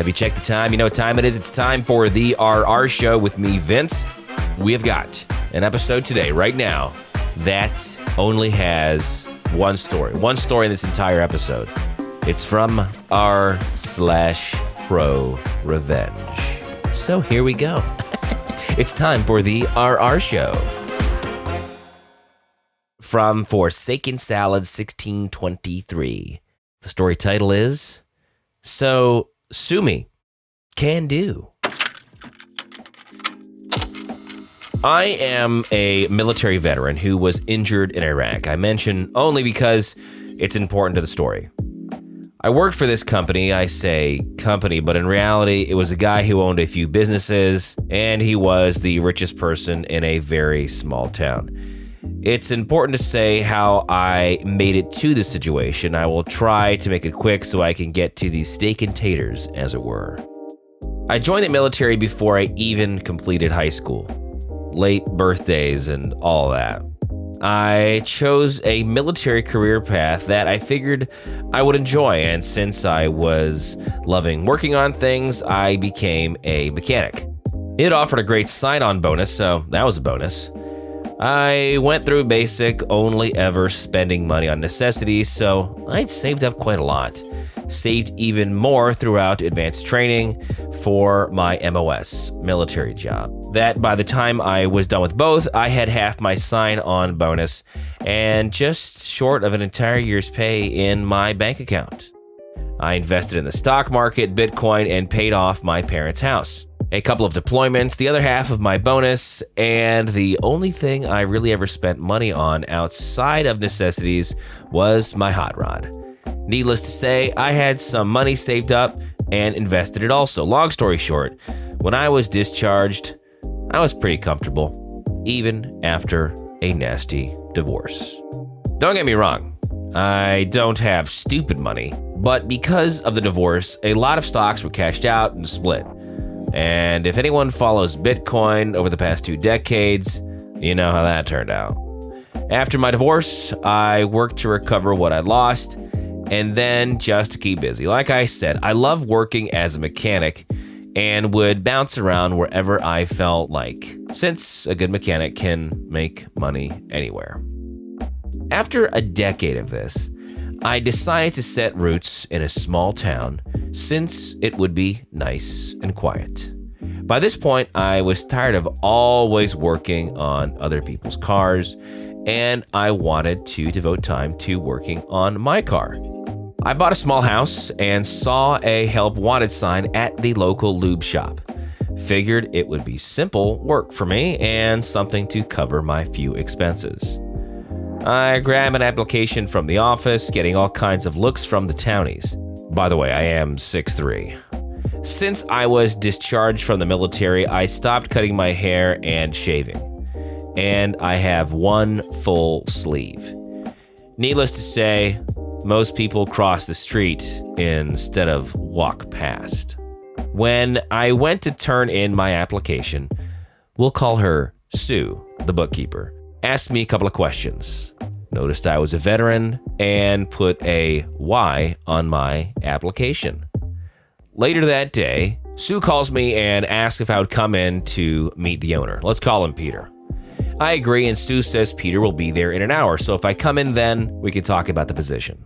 Have you checked the time? You know what time it is? It's time for the RR Show with me, Vince. We have got an episode today, right now, that only has one story in this entire episode. It's from r/ProRevenge. So here we go. It's time for the RR Show. From Forsaken Salad 1623. The story title is, So Sue Me. Can do. I am a military veteran who was injured in Iraq. I mention only because it's important to the story. I worked for this company. I say company, but in reality, it was a guy who owned a few businesses, and he was the richest person in a very small town. It's important to say how I made it to this situation. I will try to make it quick so I can get to the steak and taters, as it were. I joined the military before I even completed high school. Late birthdays and all that. I chose a military career path that I figured I would enjoy, and since I was loving working on things, I became a mechanic. It offered a great sign-on bonus, so that was a bonus. I went through basic, only ever spending money on necessities, so I'd saved up quite a lot. Saved even more throughout advanced training for my MOS, military job. That by the time I was done with both, I had half my sign-on bonus and just short of an entire year's pay in my bank account. I invested in the stock market, Bitcoin, and paid off my parents' house. A couple of deployments, the other half of my bonus, and the only thing I really ever spent money on outside of necessities was my hot rod. Needless to say, I had some money saved up and invested it also. Long story short, when I was discharged, I was pretty comfortable, even after a nasty divorce. Don't get me wrong, I don't have stupid money, but because of the divorce, a lot of stocks were cashed out and split. And if anyone follows Bitcoin over the past 2 decades, you know how that turned out. After my divorce, I worked to recover what I lost, and then just to keep busy. Like I said, I love working as a mechanic and would bounce around wherever I felt like, since a good mechanic can make money anywhere. After a decade of this, I decided to set roots in a small town since it would be nice and quiet. By this point, I was tired of always working on other people's cars, and I wanted to devote time to working on my car. I bought a small house and saw a help wanted sign at the local lube shop. Figured it would be simple work for me and something to cover my few expenses. I grabbed an application from the office, getting all kinds of looks from the townies. By the way, I am 6'3". Since I was discharged from the military, I stopped cutting my hair and shaving. And I have one full sleeve. Needless to say, most people cross the street instead of walk past. When I went to turn in my application, we'll call her Sue, the bookkeeper, asked me a couple of questions. Noticed I was a veteran and put a Y on my application. Later that day, Sue calls me and asks if I would come in to meet the owner. Let's call him Peter. I agree, and Sue says Peter will be there in an hour, so if I come in then, we can talk about the position.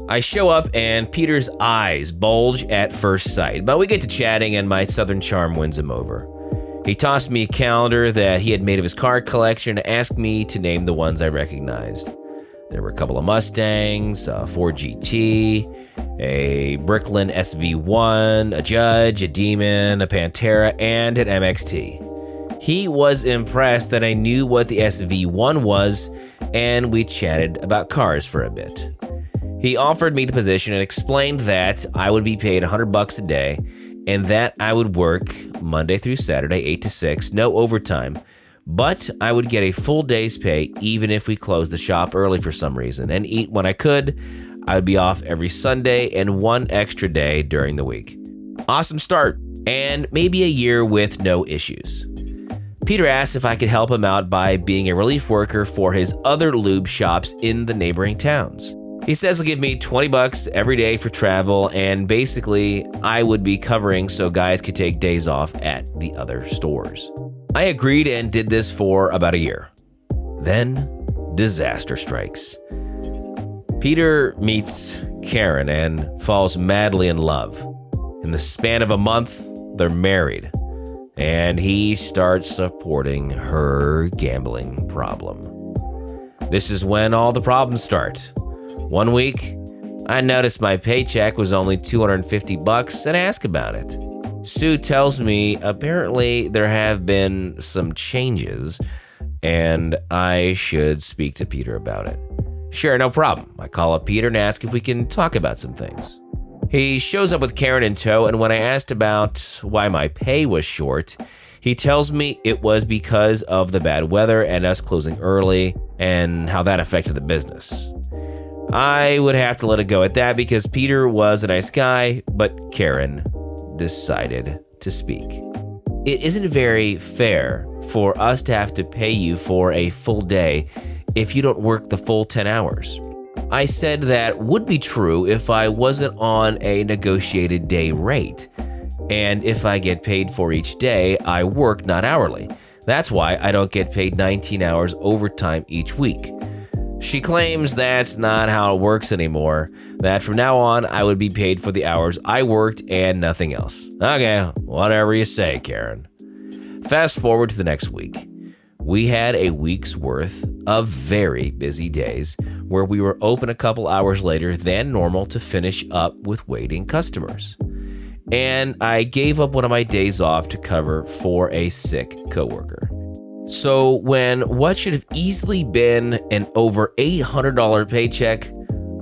I show up and Peter's eyes bulge at first sight, but we get to chatting and my southern charm wins him over. He tossed me a calendar that he had made of his car collection and asked me to name the ones I recognized. There were a couple of Mustangs, a Ford GT, a Bricklin SV1, a Judge, a Demon, a Pantera, and an MXT. He was impressed that I knew what the SV1 was, and we chatted about cars for a bit. He offered me the position and explained that I would be paid $100 a day and that I would work Monday through Saturday, 8 to 6, no overtime, but I would get a full day's pay even if we closed the shop early for some reason, and eat when I could. I would be off every Sunday and 1 extra day during the week. Awesome start, and maybe a year with no issues. Peter asked if I could help him out by being a relief worker for his other lube shops in the neighboring towns. He says he'll give me $20 every day for travel, and basically I would be covering so guys could take days off at the other stores. I agreed and did this for about a year. Then disaster strikes. Peter meets Karen and falls madly in love. In the span of a month, they're married, and he starts supporting her gambling problem. This is when all the problems start. One week, I noticed my paycheck was only $250 and ask about it. Sue tells me apparently there have been some changes and I should speak to Peter about it. Sure, no problem. I call up Peter and ask if we can talk about some things. He shows up with Karen in tow, and when I asked about why my pay was short, he tells me it was because of the bad weather and us closing early and how that affected the business. I would have to let it go at that because Peter was a nice guy, but Karen decided to speak. It isn't very fair for us to have to pay you for a full day if you don't work the full 10 hours. I said that would be true if I wasn't on a negotiated day rate, and if I get paid for each day I work, not hourly. That's why I don't get paid 19 hours overtime each week. She claims that's not how it works anymore, that from now on I would be paid for the hours I worked and nothing else. Okay, whatever you say, Karen. Fast forward to the next week. We had a week's worth of very busy days where we were open a couple hours later than normal to finish up with waiting customers. And I gave up one of my days off to cover for a sick coworker. So when what should have easily been an over $800 paycheck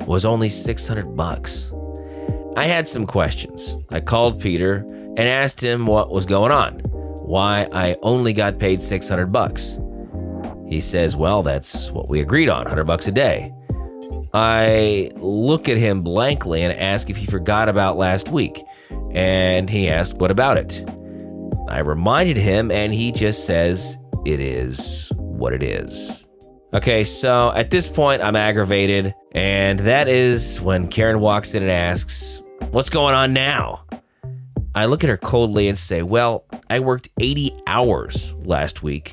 was only $600. I had some questions. I called Peter and asked him what was going on, why I only got paid $600. He says, well, that's what we agreed on, $100 a day. I look at him blankly and ask if he forgot about last week, and he asked, what about it? I reminded him, and he just says, it is what it is. Okay, so at this point, I'm aggravated, and that is when Karen walks in and asks, what's going on now? I look at her coldly and say, well, I worked 80 hours last week,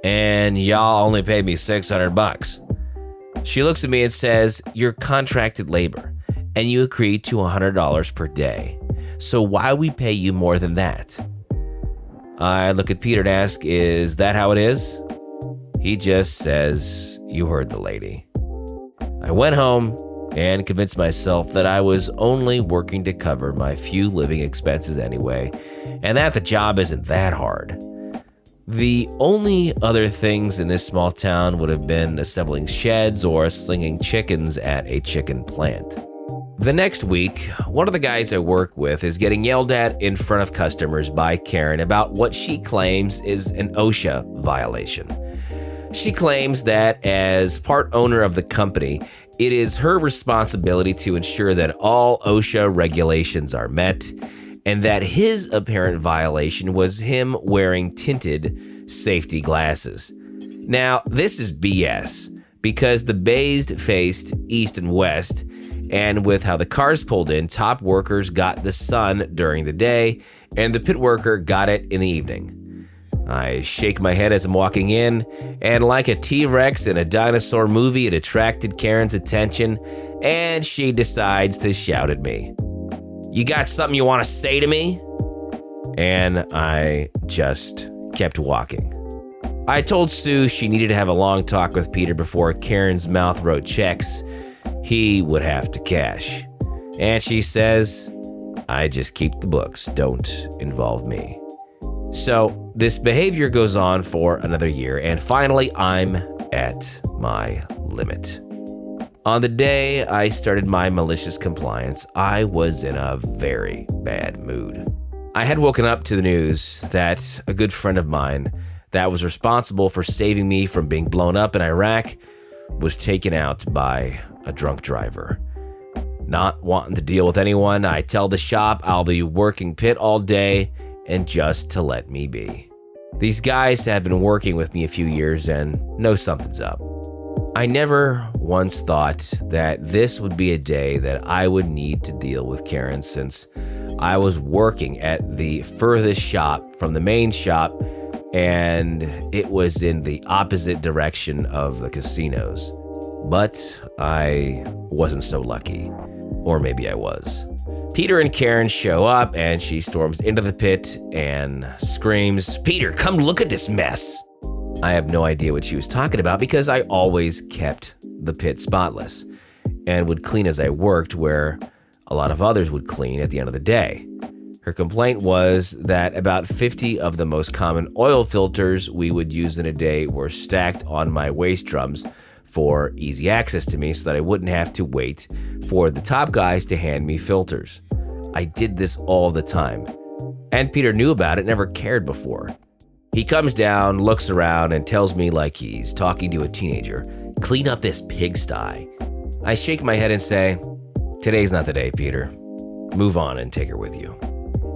and y'all only paid me $600. She looks at me and says, you're contracted labor, and you agreed to $100 per day. So why we pay you more than that? I look at Peter and ask, is that how it is? He just says, you heard the lady. I went home and convinced myself that I was only working to cover my few living expenses anyway, and that the job isn't that hard. The only other things in this small town would have been assembling sheds or slinging chickens at a chicken plant. The next week, one of the guys I work with is getting yelled at in front of customers by Karen about what she claims is an OSHA violation. She claims that as part owner of the company, it is her responsibility to ensure that all OSHA regulations are met, and that his apparent violation was him wearing tinted safety glasses. Now, this is BS, because the bays faced east and west, and with how the cars pulled in, top workers got the sun during the day, and the pit worker got it in the evening. I shake my head as I'm walking in, and like a T-Rex in a dinosaur movie, it attracted Karen's attention, and she decides to shout at me. You got something you want to say to me? And I just kept walking. I told Sue she needed to have a long talk with Peter before Karen's mouth wrote checks he would have to cash. And she says, I just keep the books, don't involve me. So this behavior goes on for another year, and finally I'm at my limit. On the day I started my malicious compliance, I was in a very bad mood. I had woken up to the news that a good friend of mine that was responsible for saving me from being blown up in Iraq was taken out by a drunk driver. Not wanting to deal with anyone, I tell the shop I'll be working pit all day and just to let me be. These guys have been working with me a few years and know something's up. I never once thought that this would be a day that I would need to deal with Karen, since I was working at the furthest shop from the main shop, and it was in the opposite direction of the casinos. But I wasn't so lucky. Or maybe I was. Peter and Karen show up, and she storms into the pit and screams, "Peter, come look at this mess." I have no idea what she was talking about, because I always kept the pit spotless and would clean as I worked, where a lot of others would clean at the end of the day. Her complaint was that about 50 of the most common oil filters we would use in a day were stacked on my waste drums for easy access to me, so that I wouldn't have to wait for the top guys to hand me filters. I did this all the time, and Peter knew about it, never cared before. He comes down, looks around, and tells me like he's talking to a teenager, "Clean up this pigsty." I shake my head and say, "Today's not the day, Peter. Move on and take her with you."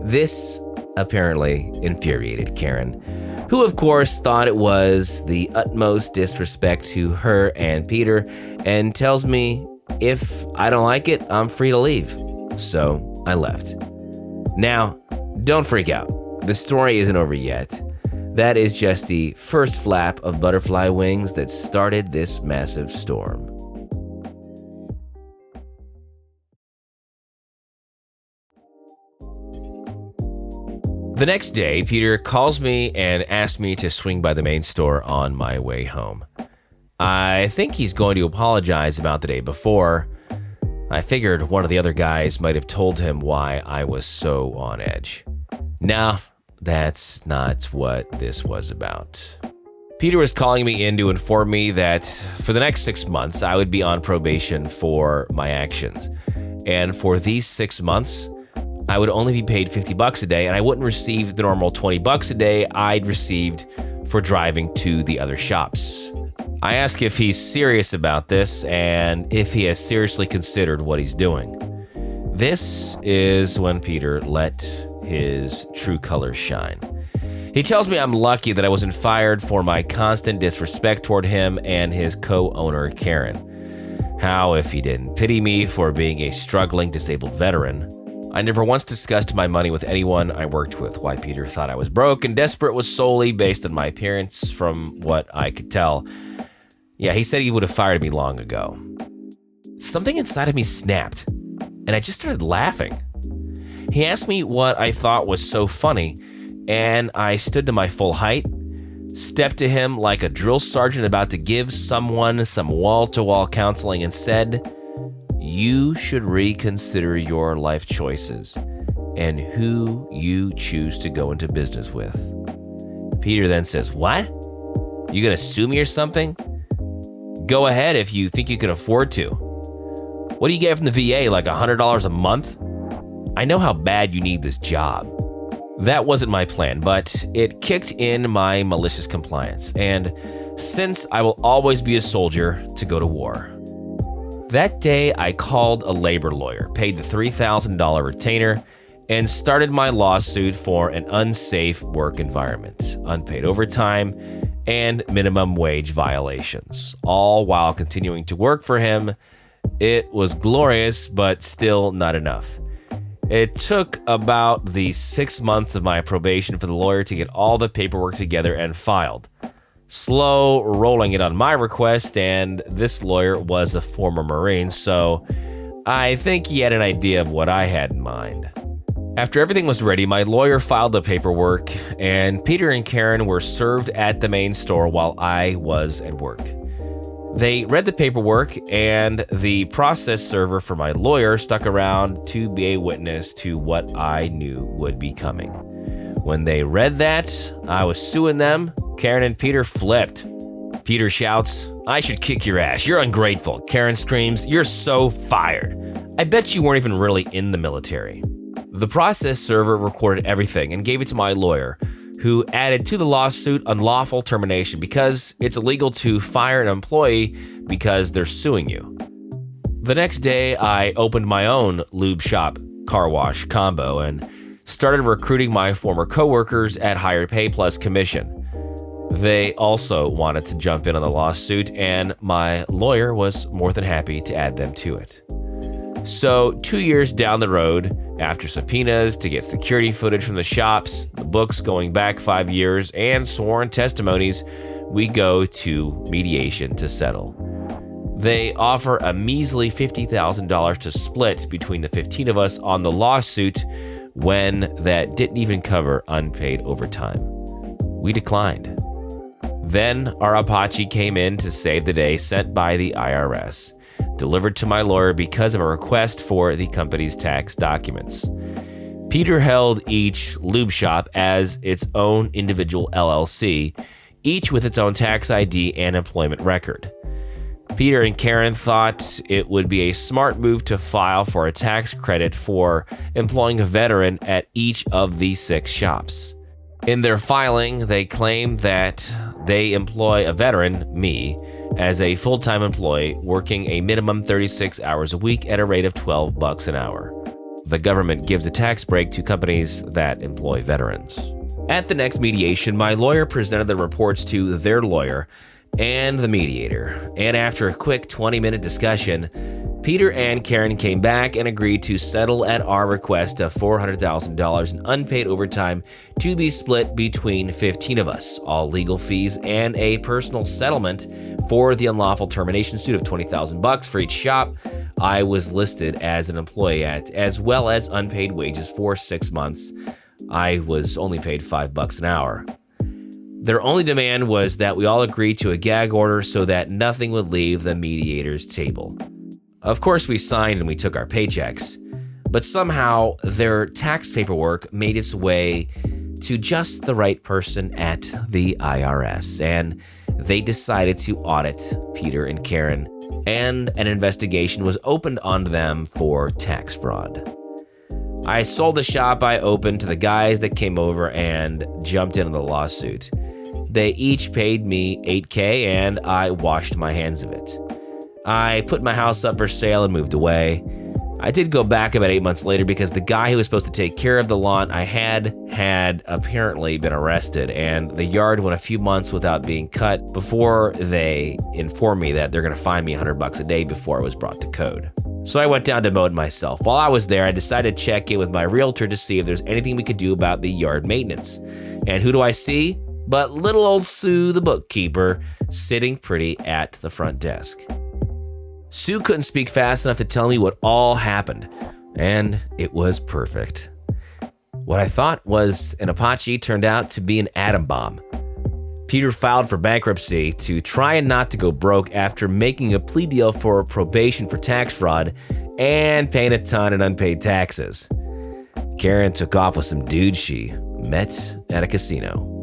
This apparently infuriated Karen, who of course thought it was the utmost disrespect to her and Peter, and tells me if I don't like it, I'm free to leave. So I left. Now, don't freak out. The story isn't over yet. That is just the first flap of butterfly wings that started this massive storm. The next day, Peter calls me and asks me to swing by the main store on my way home. I think he's going to apologize about the day before. I figured one of the other guys might have told him why I was so on edge. Nah, that's not what this was about. Peter was calling me in to inform me that for the next 6 months, I would be on probation for my actions. And for these 6 months, I would only be paid $50 a day, and I wouldn't receive the normal $20 a day I'd received for driving to the other shops. I ask if he's serious about this and if he has seriously considered what he's doing. This is when Peter let his true colors shine. He tells me I'm lucky that I wasn't fired for my constant disrespect toward him and his co-owner, Karen. How if he didn't pity me for being a struggling disabled veteran? I never once discussed my money with anyone I worked with. Why Peter thought I was broke and desperate was solely based on my appearance, from what I could tell. Yeah, he said he would have fired me long ago. Something inside of me snapped, and I just started laughing. He asked me what I thought was so funny, and I stood to my full height, stepped to him like a drill sergeant about to give someone some wall-to-wall counseling, and said, "You should reconsider your life choices and who you choose to go into business with." Peter then says, "What? You gonna sue me or something? Go ahead if you think you can afford to. What do you get from the VA, like $100 a month? I know how bad you need this job." That wasn't my plan, but it kicked in my malicious compliance, and since I will always be a soldier to go to war. That day, I called a labor lawyer, paid the $3,000 retainer, and started my lawsuit for an unsafe work environment, unpaid overtime, and minimum wage violations, all while continuing to work for him. It was glorious, but still not enough. It took about the 6 months of my probation for the lawyer to get all the paperwork together and filed. Slow rolling it on my request, and this lawyer was a former Marine, so I think he had an idea of what I had in mind. After everything was ready, my lawyer filed the paperwork, and Peter and Karen were served at the main store while I was at work. They read the paperwork, and the process server for my lawyer stuck around to be a witness to what I knew would be coming. When they read that I was suing them, Karen and Peter flipped. Peter shouts, "I should kick your ass. You're ungrateful." Karen screams, "You're so fired. I bet you weren't even really in the military." The process server recorded everything and gave it to my lawyer, who added to the lawsuit unlawful termination because it's illegal to fire an employee because they're suing you. The next day, I opened my own lube shop car wash combo and started recruiting my former coworkers at higher pay plus commission. They also wanted to jump in on the lawsuit, and my lawyer was more than happy to add them to it. So 2 years down the road, after subpoenas to get security footage from the shops, the books going back 5 years, and sworn testimonies, we go to mediation to settle. They offer a measly $50,000 to split between the 15 of us on the lawsuit when that didn't even cover unpaid overtime. We declined. Then our Apache came in to save the day, sent by the IRS, delivered to my lawyer because of a request for the company's tax documents. Peter held each lube shop as its own individual LLC, each with its own tax ID and employment record. Peter and Karen thought it would be a smart move to file for a tax credit for employing a veteran at each of the 6 shops. In their filing, they claim that they employ a veteran, me, as a full-time employee working a minimum 36 hours a week at a rate of $12 an hour. The government gives a tax break to companies that employ veterans. At the next mediation, my lawyer presented the reports to their lawyer and the mediator, and after a quick 20-minute discussion, Peter and Karen came back and agreed to settle at our request of $400,000 in unpaid overtime to be split between 15 of us, all legal fees, and a personal settlement for the unlawful termination suit of $20,000 for each shop I was listed as an employee at, as well as unpaid wages for 6 months. I was only paid $5 an hour. Their only demand was that we all agree to a gag order so that nothing would leave the mediator's table. Of course, we signed and we took our paychecks, but somehow their tax paperwork made its way to just the right person at the IRS, and they decided to audit Peter and Karen, and an investigation was opened on them for tax fraud. I sold the shop I opened to the guys that came over and jumped into the lawsuit. They each paid me $8,000 and I washed my hands of it. I put my house up for sale and moved away. I did go back about 8 months later because the guy who was supposed to take care of the lawn I had apparently been arrested, and the yard went a few months without being cut before they informed me that they're going to fine me $100 a day before I was brought to code. So I went down to mow it myself. While I was there, I decided to check in with my realtor to see if there's anything we could do about the yard maintenance. And who do I see? But little old Sue, the bookkeeper, sitting pretty at the front desk. Sue couldn't speak fast enough to tell me what all happened, and it was perfect. What I thought was an Apache turned out to be an atom bomb. Peter filed for bankruptcy to try and not to go broke after making a plea deal for probation for tax fraud and paying a ton in unpaid taxes. Karen took off with some dude she met at a casino.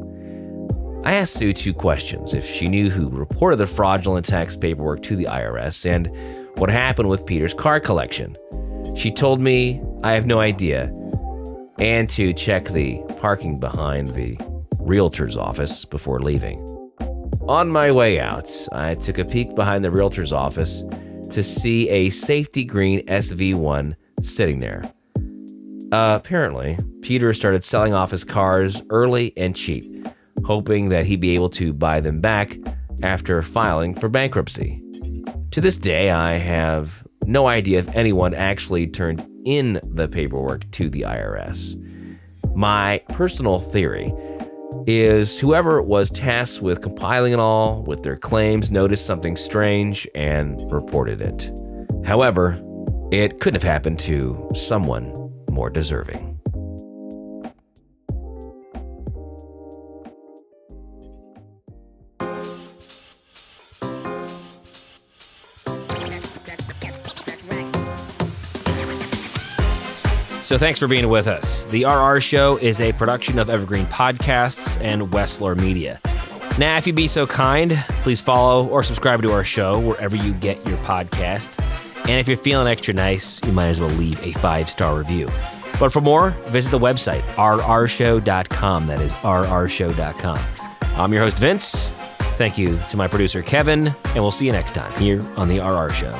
I asked Sue 2 questions: if she knew who reported the fraudulent tax paperwork to the IRS and what happened with Peter's car collection. She told me I have no idea, and to check the parking behind the realtor's office before leaving. On my way out, I took a peek behind the realtor's office to see a safety green SV1 sitting there. Apparently, Peter started selling off his cars early and cheap, hoping that he'd be able to buy them back after filing for bankruptcy. To this day, I have no idea if anyone actually turned in the paperwork to the IRS. My personal theory is whoever was tasked with compiling it all with their claims noticed something strange and reported it. However, it couldn't have happened to someone more deserving. So thanks for being with us. The RR Show is a production of Evergreen Podcasts and Wessler Media. Now, if you'd be so kind, please follow or subscribe to our show wherever you get your podcasts. And if you're feeling extra nice, you might as well leave a 5-star review. But for more, visit the website, rrshow.com. That is rrshow.com. I'm your host, Vince. Thank you to my producer, Kevin, and we'll see you next time here on the RR Show.